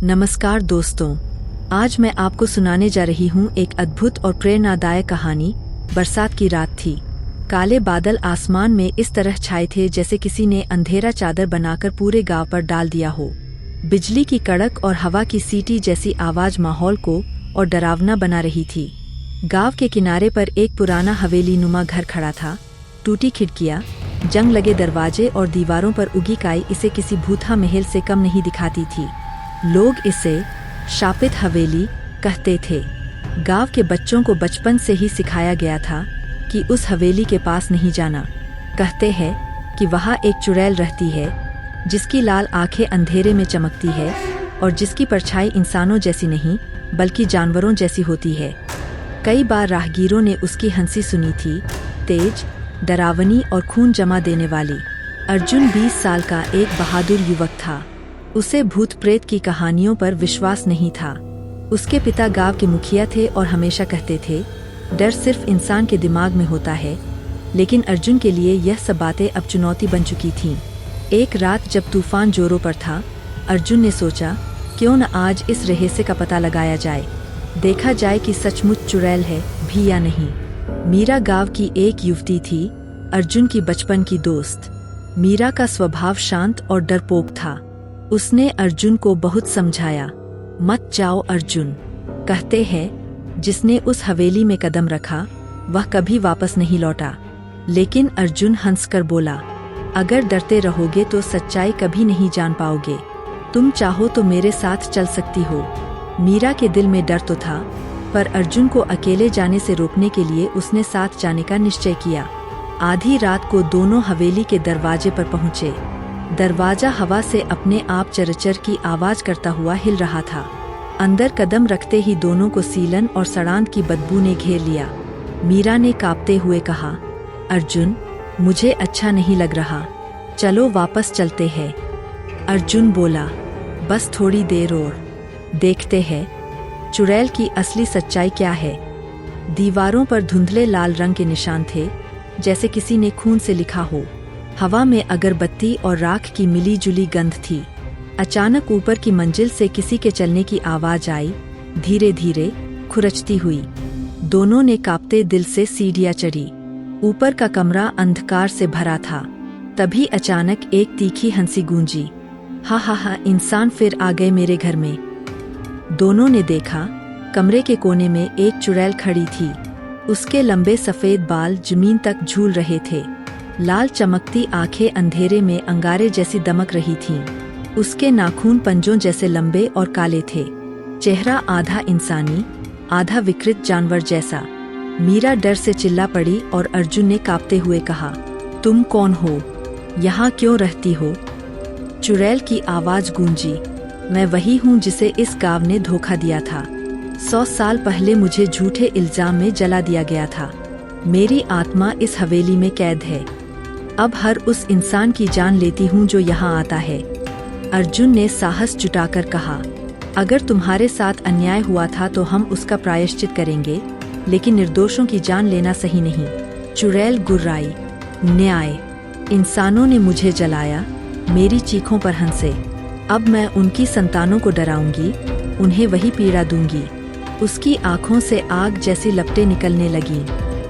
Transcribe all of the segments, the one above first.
नमस्कार दोस्तों, आज मैं आपको सुनाने जा रही हूँ एक अद्भुत और प्रेरणादायक कहानी। बरसात की रात थी। काले बादल आसमान में इस तरह छाए थे जैसे किसी ने अंधेरा चादर बनाकर पूरे गांव पर डाल दिया हो। बिजली की कड़क और हवा की सीटी जैसी आवाज माहौल को और डरावना बना रही थी। गांव के किनारे पर एक पुराना हवेली नुमा घर खड़ा था। टूटी खिड़कियां, जंग लगे दरवाजे और दीवारों पर उगी काई इसे किसी भूतहा महल से कम नहीं दिखाती थी। लोग इसे शापित हवेली कहते थे। गांव के बच्चों को बचपन से ही सिखाया गया था कि उस हवेली के पास नहीं जाना। कहते हैं कि वहाँ एक चुड़ैल रहती है जिसकी लाल आंखें अंधेरे में चमकती है और जिसकी परछाई इंसानों जैसी नहीं बल्कि जानवरों जैसी होती है। कई बार राहगीरों ने उसकी हंसी सुनी थी, तेज, डरावनी और खून जमा देने वाली। अर्जुन 20 साल का एक बहादुर युवक था। उसे भूत प्रेत की कहानियों पर विश्वास नहीं था। उसके पिता गांव के मुखिया थे और हमेशा कहते थे, डर सिर्फ इंसान के दिमाग में होता है। लेकिन अर्जुन के लिए यह सब बातें अब चुनौती बन चुकी थीं। एक रात जब तूफान जोरों पर था, अर्जुन ने सोचा, क्यों न आज इस रहस्य का पता लगाया जाए। देखा जाए कि सचमुच चुड़ैल है भी या नहीं। मीरा गांव की एक युवती थी, अर्जुन की बचपन की दोस्त। मीरा का स्वभाव शांत और डरपोक था। उसने अर्जुन को बहुत समझाया। मत जाओ अर्जुन, कहते हैं जिसने उस हवेली में कदम रखा वह कभी वापस नहीं लौटा। लेकिन अर्जुन हंसकर बोला, अगर डरते रहोगे तो सच्चाई कभी नहीं जान पाओगे। तुम चाहो तो मेरे साथ चल सकती हो। मीरा के दिल में डर तो था, पर अर्जुन को अकेले जाने से रोकने के लिए उसने साथ जाने का निश्चय किया। आधी रात को दोनों हवेली के दरवाजे पर पहुँचे। दरवाजा हवा से अपने आप चरचर की आवाज करता हुआ हिल रहा था। अंदर कदम रखते ही दोनों को सीलन और सड़ांत की बदबू ने घेर लिया। मीरा ने कांपते हुए कहा, अर्जुन, मुझे अच्छा नहीं लग रहा, चलो वापस चलते हैं। अर्जुन बोला, बस थोड़ी देर और देखते हैं चुड़ैल की असली सच्चाई क्या है। दीवारों पर धुंधले लाल रंग के निशान थे, जैसे किसी ने खून से लिखा हो। हवा में अगरबत्ती और राख की मिली जुली गंध थी। अचानक ऊपर की मंजिल से किसी के चलने की आवाज आई, धीरे धीरे, खुरचती हुई। दोनों ने कांपते दिल से सीढ़ियां चढ़ी। ऊपर का कमरा अंधकार से भरा था। तभी अचानक एक तीखी हंसी गूंजी, हा हा हा, इंसान फिर आ गए मेरे घर में। दोनों ने देखा, कमरे के कोने में एक चुड़ैल खड़ी थी। उसके लंबे सफेद बाल जमीन तक झूल रहे थे। लाल चमकती आंखें अंधेरे में अंगारे जैसी दमक रही थीं। उसके नाखून पंजों जैसे लंबे और काले थे। चेहरा आधा इंसानी, आधा विकृत जानवर जैसा। मीरा डर से चिल्ला पड़ी और अर्जुन ने कांपते हुए कहा, तुम कौन हो? यहाँ क्यों रहती हो? चुड़ैल की आवाज गूंजी, मैं वही हूँ जिसे इस गांव ने धोखा दिया था। 100 साल पहले मुझे झूठे इल्जाम में जला दिया गया था। मेरी आत्मा इस हवेली में कैद है। अब हर उस इंसान की जान लेती हूँ जो यहाँ आता है। अर्जुन ने साहस जुटाकर कहा, अगर तुम्हारे साथ अन्याय हुआ था तो हम उसका प्रायश्चित करेंगे, लेकिन निर्दोषों की जान लेना सही नहीं। चुड़ैल गुर्राई, न्याय? इंसानों ने मुझे जलाया, मेरी चीखों पर हंसे। अब मैं उनकी संतानों को डराऊंगी, उन्हें वही पीड़ा दूंगी। उसकी आंखों से आग जैसी लपटें निकलने लगीं।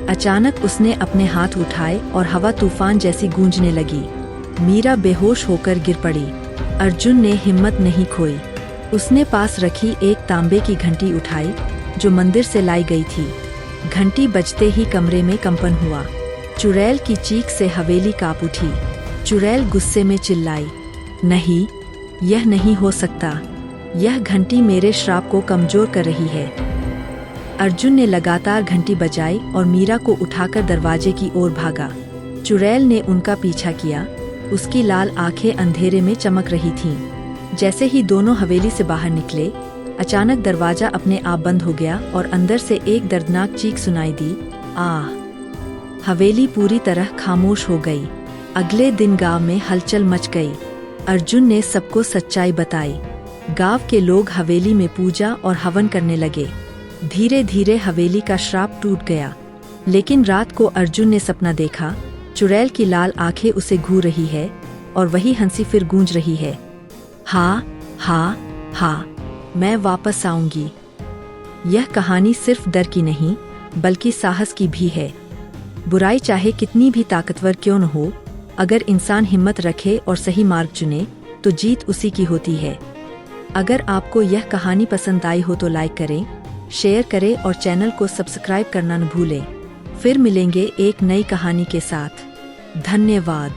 अचानक उसने अपने हाथ उठाए और हवा तूफान जैसी गूंजने लगी। मीरा बेहोश होकर गिर पड़ी। अर्जुन ने हिम्मत नहीं खोई। उसने पास रखी एक तांबे की घंटी उठाई जो मंदिर से लाई गई थी। घंटी बजते ही कमरे में कंपन हुआ। चुड़ैल की चीख से हवेली कांप उठी। चुड़ैल गुस्से में चिल्लाई, नहीं, यह नहीं हो सकता। यह घंटी मेरे श्राप को कमजोर कर रही है। अर्जुन ने लगातार घंटी बजाई और मीरा को उठाकर दरवाजे की ओर भागा। चुड़ैल ने उनका पीछा किया। उसकी लाल आंखें अंधेरे में चमक रही थीं। जैसे ही दोनों हवेली से बाहर निकले, अचानक दरवाजा अपने आप बंद हो गया और अंदर से एक दर्दनाक चीख सुनाई दी, आह! हवेली पूरी तरह खामोश हो गई। अगले दिन गांव में हलचल मच गई। अर्जुन ने सबको सच्चाई बताई। गांव के लोग हवेली में पूजा और हवन करने लगे। धीरे धीरे हवेली का श्राप टूट गया। लेकिन रात को अर्जुन ने सपना देखा, चुड़ैल की लाल आंखें उसे घूर रही है और वही हंसी फिर गूंज रही है, हा हा हा। मैं वापस आऊंगी। यह कहानी सिर्फ डर की नहीं, बल्कि साहस की भी है। बुराई चाहे कितनी भी ताकतवर क्यों न हो, अगर इंसान हिम्मत रखे और सही मार्ग चुने, तो जीत उसी की होती है। अगर आपको यह कहानी पसंद आई हो तो लाइक करें, शेयर करें और चैनल को सब्सक्राइब करना न भूलें। फिर मिलेंगे एक नई कहानी के साथ। धन्यवाद।